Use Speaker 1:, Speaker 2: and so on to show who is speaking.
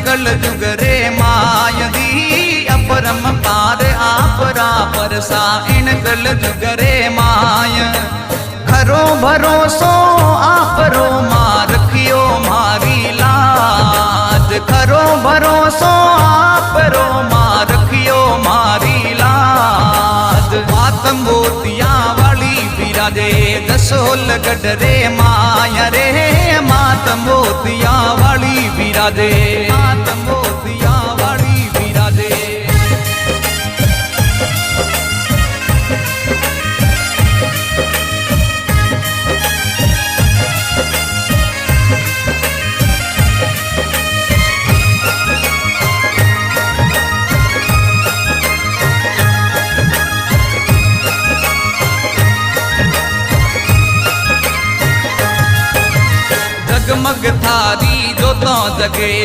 Speaker 1: मंगल जुग रे मायदी अपरम पार आपरा परसा इन गल जुग रे माय खरो भरोसो आपरो मार रखियो मारी लाज खरो भरोसो आपरो मार रखियो मारी लाज मात मोतिया वाली बिराजे दसोल गढ़ रे माया रे मात मोतिया वाली बिराजे मात मोतिया वाली बिराजे जगमग थारी जोतों जगे।